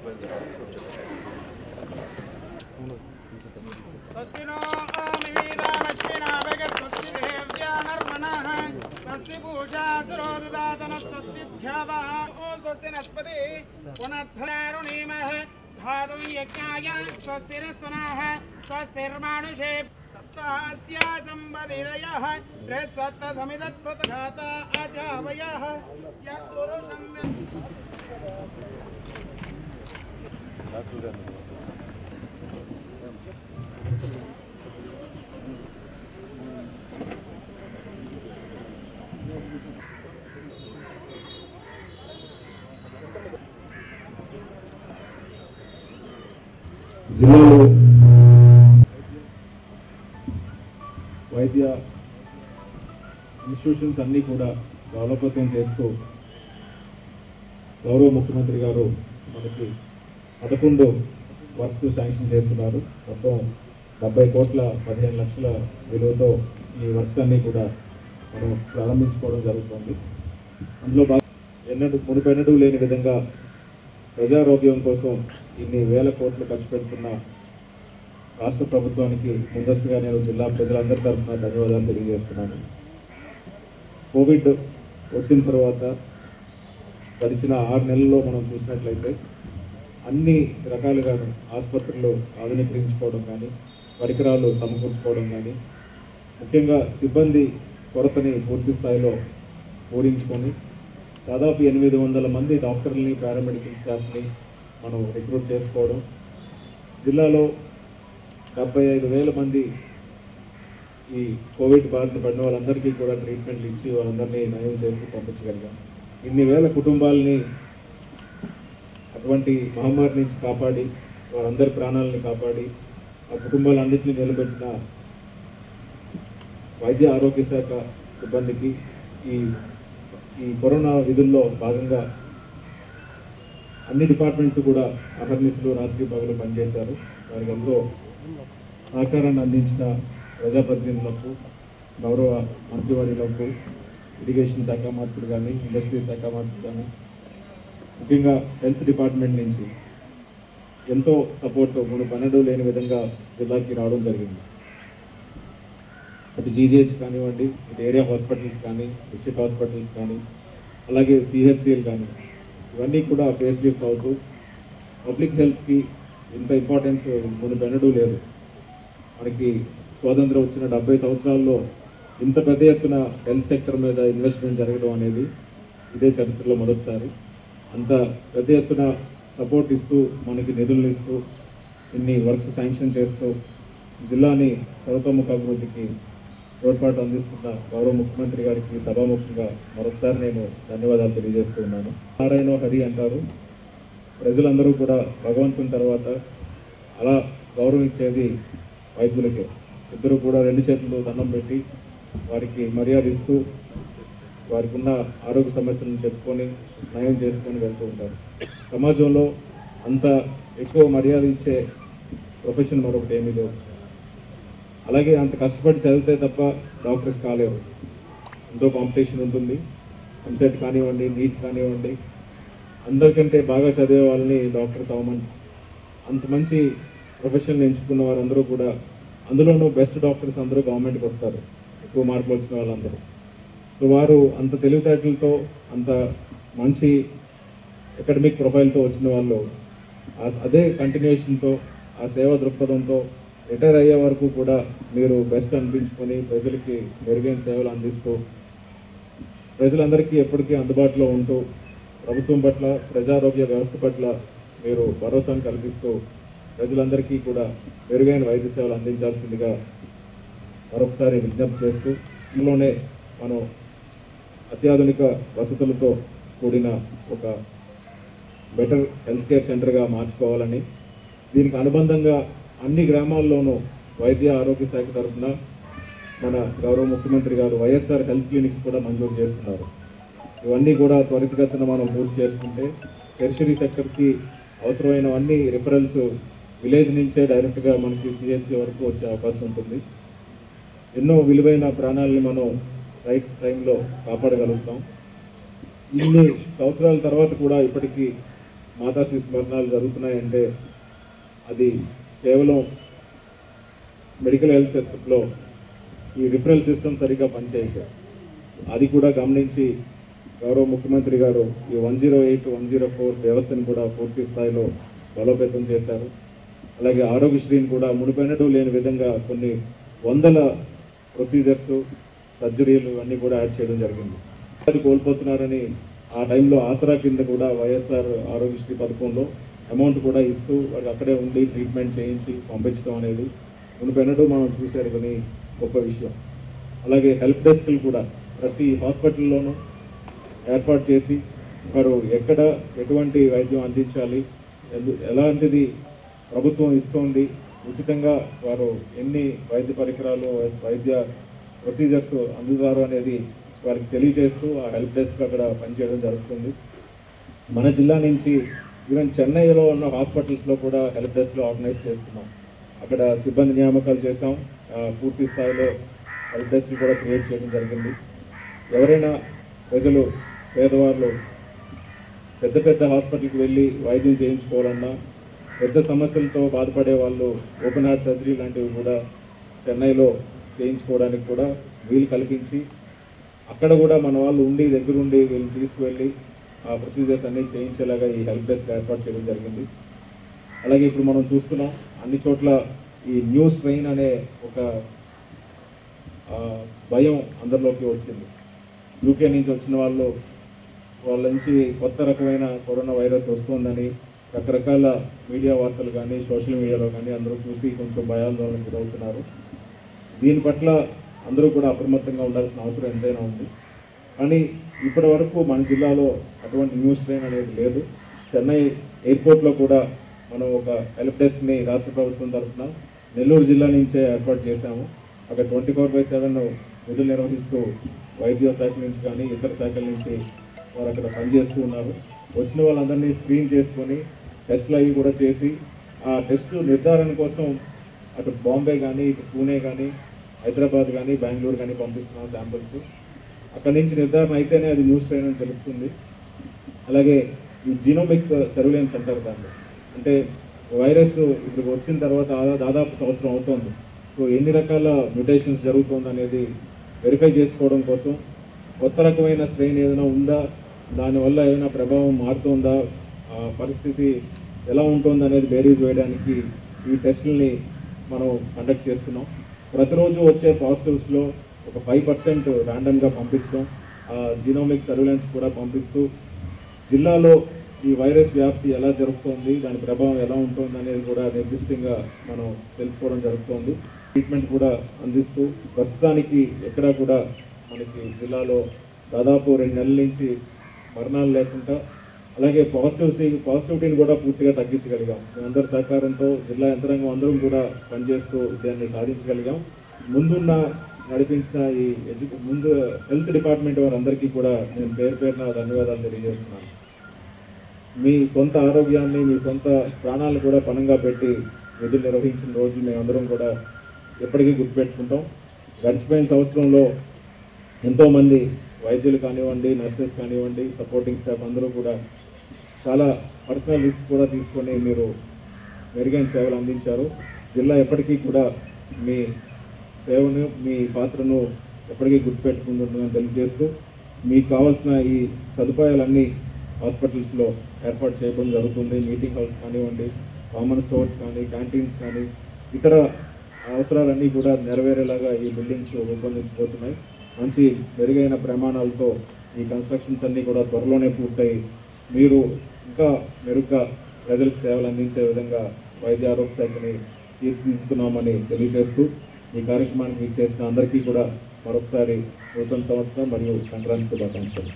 स्वस्ति नो मिहिदामश्विना स्वस्ति देव्या नर्मणः स्वस्ति पूषा सुरोददातनः स्वस्ति ध्यावः स्वस्ति नस्पति पुनर्धरारुणीमः धातुं यज्ञाय स्वस्तिरस्वनः स्वस्तिर्मानुषे सप्तास्या संवदिरयः त्रिसप्तसमिदत्प्रतघाता अजावयः यत्पुरुषं జిల్లాలో వైద్య ఇన్స్టిట్యూషన్స్ అన్నీ కూడా బలోపేతం చేస్తూ గౌరవ ముఖ్యమంత్రి గారు మనకి 11 వర్క్స్ శాంక్షన్ చేస్తున్నారు. మొత్తం 70 కోట్ల 15 లక్షల విలువతో ఈ వర్క్స్ అన్నీ కూడా మనం ప్రారంభించుకోవడం జరుగుతుంది. అందులో మునుపెన్నడూ లేని విధంగా ప్రజారోగ్యం కోసం ఇన్ని వేల కోట్లు ఖర్చు పెడుతున్న రాష్ట్ర ప్రభుత్వానికి ముందస్తుగా నేను జిల్లా ప్రజలందరి తరఫున ధన్యవాదాలు తెలియజేస్తున్నాను. కోవిడ్ వచ్చిన తర్వాత గడిచిన 6 నెలల్లో మనం చూసినట్లయితే అన్ని రకాలుగా ఆసుపత్రులు ఆధునీకరించుకోవడం కానీ, పరికరాలు సమకూర్చుకోవడం కానీ, ముఖ్యంగా సిబ్బంది కొరతని పూర్తి స్థాయిలో పూరించుకొని దాదాపు 800 మంది డాక్టర్లని, పారామెడికల్ స్టాఫ్ని మనం రిక్రూట్ చేసుకోవడం, జిల్లాలో 75,000 మంది ఈ కోవిడ్ బారిన పడిన వాళ్ళందరికీ కూడా ట్రీట్మెంట్లు ఇచ్చి వాళ్ళందరినీ నయం చేసి పంపించగలిగాం. ఇన్ని వేల కుటుంబాలని అటువంటి మహమ్మారి నుంచి కాపాడి వారందరి ప్రాణాలను కాపాడి ఆ కుటుంబాలన్నింటినీ నిలబెట్టిన వైద్య ఆరోగ్య శాఖ సిబ్బందికి ఈ కరోనా విధుల్లో భాగంగా అన్ని డిపార్ట్మెంట్స్ కూడా అహర్నిశలు రాత్రి పగలు పనిచేశారు. వారికి ఎంతో సహకారాన్ని అందించిన ప్రజాప్రతినిధులకు, గౌరవ మంత్రివర్యులకు, ఇరిగేషన్ శాఖ మంత్రులు కానీ, ఇండస్ట్రీ శాఖ మంత్రులు కానీ, ముఖ్యంగా హెల్త్ డిపార్ట్మెంట్ నుంచి ఎంతో సపోర్ట్ మునుపెన్నడూ లేని విధంగా జిల్లాకి రావడం జరిగింది. అటు జీజీహెచ్ కానివ్వండి, ఇటు ఏరియా హాస్పిటల్స్ కానీ, డిస్ట్రిక్ట్ హాస్పిటల్స్ కానీ, అలాగే సిహెచ్సిఎల్ కానీ, ఇవన్నీ కూడా ఫేస్ లిఫ్ట్ అవుతూ పబ్లిక్ హెల్త్కి ఇంత ఇంపార్టెన్స్ మునుపెన్నడూ లేదు. మనకి స్వాతంత్రం వచ్చిన 70 సంవత్సరాల్లో ఇంత పెద్ద ఎత్తున హెల్త్ సెక్టర్ మీద ఇన్వెస్ట్మెంట్ జరగడం అనేది ఇదే చరిత్రలో మొదటిసారి. అంత పెద్ద ఎత్తున సపోర్ట్ ఇస్తూ, మనకి నిధులను ఇస్తూ, ఇన్ని వర్క్స్ శాంక్షన్ చేస్తూ జిల్లాని సర్వతోముఖ అభివృద్ధికి తోడ్పాటు అందిస్తున్న గౌరవ ముఖ్యమంత్రి గారికి సభాముఖంగా మరొకసారి నేను ధన్యవాదాలు తెలియజేస్తూ ఉన్నాను. నారాయణ హరి అంటారు. ప్రజలందరూ కూడా భగవంతుని తర్వాత అలా గౌరవించేది వైద్యులకే. ఇద్దరు కూడా 2 చేతులు దండం పెట్టి వారికి మర్యాద ఇస్తూ వారికి ఉన్న ఆరోగ్య సమస్యలను చెప్పుకొని నయం చేసుకొని వెళ్తూ ఉంటారు. సమాజంలో అంత ఎక్కువ మర్యాద ఇచ్చే ప్రొఫెషన్ మరొకటి ఏమీ లేదు. అలాగే అంత కష్టపడి చదివితే తప్ప డాక్టర్స్ కాలేరు. ఎంతో కాంపిటీషన్ ఉంటుంది. ఎంసెట్ కానివ్వండి, నీట్ కానివ్వండి, అందరికంటే బాగా చదివే వాళ్ళని డాక్టర్స్ అవ్వమని అంత మంచి ప్రొఫెషన్ ఎంచుకున్న వారందరూ కూడా, అందులోనూ బెస్ట్ డాక్టర్స్ అందరూ గవర్నమెంట్కి వస్తారు, ఎక్కువ మార్కులు వచ్చిన వాళ్ళందరూ. సో వారు అంత తెలివితేటలతో, అంత మంచి అకాడమిక్ ప్రొఫైల్తో వచ్చిన వాళ్ళు అదే కంటిన్యూషన్తో, ఆ సేవా దృక్పథంతో రిటైర్ అయ్యే వరకు కూడా మీరు బెస్ట్ అనిపించుకొని ప్రజలకి మెరుగైన సేవలు అందిస్తూ, ప్రజలందరికీ ఎప్పటికీ అందుబాటులో ఉంటూ, ప్రభుత్వం పట్ల, ప్రజారోగ్య వ్యవస్థ పట్ల మీరు భరోసాను కల్పిస్తూ ప్రజలందరికీ కూడా మెరుగైన వైద్య సేవలు అందించాల్సిందిగా మరొకసారి విజ్ఞప్తి చేస్తూ, ఇందులోనే మనం అత్యాధునిక వసతులతో కూడిన ఒక బెటర్ హెల్త్ కేర్ సెంటర్గా మార్చుకోవాలని, దీనికి అనుబంధంగా అన్ని గ్రామాల్లోనూ వైద్య ఆరోగ్య శాఖ తరఫున మన గౌరవ ముఖ్యమంత్రి గారు వైఎస్ఆర్ హెల్త్ క్లినిక్స్ కూడా మంజూరు చేస్తున్నారు. ఇవన్నీ కూడా త్వరితగతిన మనం పూర్తి చేసుకుంటే టెరిషరీ సెక్టర్కి అవసరమైనవన్నీ రిఫరల్స్ విలేజ్ నుంచే డైరెక్ట్గా మనకి సిహెచ్సి వరకు వచ్చే అవకాశం ఉంటుంది. ఎన్నో విలువైన ప్రాణాలని మనం రైట్ టైంలో కాపాడగలుగుతాం. ఇన్ని సంవత్సరాల తర్వాత కూడా ఇప్పటికీ మాతా శిశు మరణాలు జరుగుతున్నాయంటే అది కేవలం మెడికల్ హెల్త్ సెక్టర్లో ఈ రిఫరల్ సిస్టమ్ సరిగ్గా పనిచేయక, అది కూడా గమనించి గౌరవ ముఖ్యమంత్రి గారు ఈ 108, 104 వ్యవస్థను కూడా పూర్తి స్థాయిలో బలోపేతం చేశారు. అలాగే ఆరోగ్యశ్రీని కూడా మునుపెన్నడూ లేని విధంగా కొన్ని వందల ప్రొసీజర్స్, సర్జరీలు అన్నీ కూడా యాడ్ చేయడం జరిగింది. అది కోల్పోతున్నారని ఆ టైంలో ఆసరా కింద కూడా వైఎస్ఆర్ ఆరోగ్యశ్రీ పథకంలో అమౌంట్ కూడా ఇస్తూ వారికి అక్కడే ఉండి ట్రీట్మెంట్ చేయించి పంపించడం అనేది మునుపెన్నడూ మనం చూశారు కానీ గొప్ప విషయం. అలాగే హెల్ప్ డెస్క్లు కూడా ప్రతి హాస్పిటల్లోనూ ఏర్పాటు చేసి వారు ఎక్కడ ఎటువంటి వైద్యం అందించాలి, ఎలాంటిది ప్రభుత్వం ఇస్తోంది, ఉచితంగా వారు ఎన్ని వైద్య పరికరాలు, వైద్య ప్రొసీజర్స్ అందుతారు అనేది వారికి తెలియజేస్తూ ఆ హెల్ప్ డెస్క్ అక్కడ పనిచేయడం జరుగుతుంది. మన జిల్లా నుంచి ఈవెన్ చెన్నైలో ఉన్న హాస్పిటల్స్లో కూడా హెల్ప్ డెస్క్లో ఆర్గనైజ్ చేస్తున్నాం. అక్కడ సిబ్బంది నియామకాలు చేసాం. పూర్తి స్థాయిలో హెల్ప్ డెస్క్ కూడా క్రియేట్ చేయడం జరిగింది. ఎవరైనా ప్రజలు, పేదవాళ్ళు పెద్ద పెద్ద హాస్పిటల్కి వెళ్ళి వైద్యం చేయించుకోవాలన్నా, పెద్ద సమస్యలతో బాధపడే వాళ్ళు ఓపెన్ హార్ట్ సర్జరీ లాంటివి కూడా చెన్నైలో చేయించుకోవడానికి కూడా వీలు కల్పించి అక్కడ కూడా మన వాళ్ళు ఉండి దగ్గరుండి వీళ్ళు తీసుకువెళ్ళి ఆ ప్రొసీజర్స్ అన్నీ చేయించేలాగా ఈ హెల్ప్ డెస్క్ ఏర్పాటు చేయడం జరిగింది. అలాగే ఇప్పుడు మనం చూస్తున్నాం అన్ని చోట్ల ఈ న్యూ స్ట్రెయిన్ అనే ఒక భయం అందరిలోకి వచ్చింది. యూకే నుంచి వచ్చిన వాళ్ళ నుంచి కొత్త రకమైన కరోనా వైరస్ వస్తుందని రకరకాల మీడియా వార్తలు కానీ సోషల్ మీడియాలో కానీ అందరూ చూసి కొంచెం భయాందోళనకు గురవుతున్నారు. దీని పట్ల అందరూ కూడా అప్రమత్తంగా ఉండాల్సిన అవసరం ఎంతైనా ఉంది. కానీ ఇప్పటి వరకు మన జిల్లాలో అటువంటి న్యూ స్ట్రెయిన్ అనేది లేదు. చెన్నై ఎయిర్పోర్ట్లో కూడా మనం ఒక హెల్ప్ డెస్క్ని రాష్ట్ర ప్రభుత్వం తరఫున నెల్లూరు జిల్లా నుంచే ఏర్పాటు చేశాము. అక్కడ 24/7 విధులు నిర్వహిస్తూ వైద్య శాఖ నుంచి కానీ ఇతర శాఖల నుంచి వారు అక్కడ పనిచేస్తూ ఉన్నారు. వచ్చిన వాళ్ళందరినీ స్క్రీన్ చేసుకొని టెస్టులు అవి కూడా చేసి ఆ టెస్ట్ నిర్ధారణ కోసం అటు బాంబే కానీ, ఇటు పూణే కానీ, హైదరాబాద్ కానీ, బెంగళూరు కానీ పంపిస్తున్నాం శాంపిల్స్. అక్కడి నుంచి నిర్ధారణ అయితేనే అది న్యూ స్ట్రెయిన్ అని తెలుస్తుంది. అలాగే ఈ జీనోమిక్ సర్వేలెన్స్ అంటారు దాన్ని, అంటే వైరస్ ఇప్పుడు వచ్చిన తర్వాత దాదాపు సంవత్సరం అవుతుంది. సో ఎన్ని రకాల మ్యుటేషన్స్ జరుగుతుంది అనేది వెరిఫై చేసుకోవడం కోసం కొత్త రకమైన స్ట్రెయిన్ ఏదైనా ఉందా, దానివల్ల ఏదైనా ప్రభావం మారుతుందా, పరిస్థితి ఎలా ఉంటుంది అనేది బేరీజ్ వేయడానికి ఈ టెస్టుల్ని మనం కండక్ట్ చేస్తున్నాం. ప్రతిరోజు వచ్చే పాజిటివ్స్లో ఒక 5% ర్యాండమ్గా పంపించడం, జీనోమిక్ సర్వేలెన్స్ కూడా పంపిస్తూ జిల్లాలో ఈ వైరస్ వ్యాప్తి ఎలా జరుగుతుంది, దాని ప్రభావం ఎలా ఉంటుంది అనేది కూడా నిర్దిష్టంగా మనం తెలుసుకోవడం జరుగుతుంది. ట్రీట్మెంట్ కూడా అందిస్తూ ప్రస్తుతానికి ఎక్కడా కూడా మనకి జిల్లాలో దాదాపు 2 నెలల నుంచి మరణాలు లేకుండా, అలాగే పాజిటివిటీని కూడా పూర్తిగా తగ్గించగలిగాం. అందరి సహకారంతో జిల్లా యంత్రాంగం అందరం కూడా పనిచేస్తూ దాన్ని సాధించగలిగాం. ముందున్న నడిపించిన ఈ ముందు హెల్త్ డిపార్ట్మెంట్ వారందరికీ కూడా నేను పేరున ధన్యవాదాలు తెలియజేస్తున్నాను. మీ సొంత ఆరోగ్యాన్ని, మీ సొంత ప్రాణాలను కూడా పణంగా పెట్టి విధులు నిర్వహించిన రోజు మేమందరం కూడా ఎప్పటికీ గుర్తుపెట్టుకుంటాం. గడిచిపోయిన సంవత్సరంలో ఎంతోమంది వైద్యులు కానివ్వండి, నర్సెస్ కానివ్వండి, సపోర్టింగ్ స్టాఫ్ అందరూ కూడా చాలా పర్సనల్ రిస్క్ కూడా తీసుకొని మీరు మెరుగైన సేవలు అందించారు. జిల్లా ఎప్పటికీ కూడా మీ సేవను, మీ పాత్రను ఎప్పటికీ గుర్తుపెట్టుకుంటుందని తెలియజేస్తూ మీకు కావాల్సిన ఈ సదుపాయాలన్నీ హాస్పిటల్స్లో ఏర్పాటు చేయడం జరుగుతుంది. మీటింగ్ హాల్స్ కానివ్వండి, కామన్ స్టోర్స్ కానీ, క్యాంటీన్స్ కానీ, ఇతర అవసరాలన్నీ కూడా నెరవేరేలాగా ఈ బిల్డింగ్స్ రూపొందించబోతున్నాయి. మంచి మెరుగైన ప్రమాణాలతో ఈ కన్స్ట్రక్షన్స్ అన్నీ కూడా త్వరలోనే పూర్తయి మీరు ఇంకా మెరుగ్గా ప్రజలకు సేవలు అందించే విధంగా వైద్య ఆరోగ్య శాఖని తీర్చిదిద్దుతున్నామని తెలియజేస్తూ ఈ కార్యక్రమానికి ఇచ్చేసిన అందరికీ కూడా మరొకసారి నూతన సంవత్సరం మరియు సంక్రాంతి శుభాకాంక్షలు.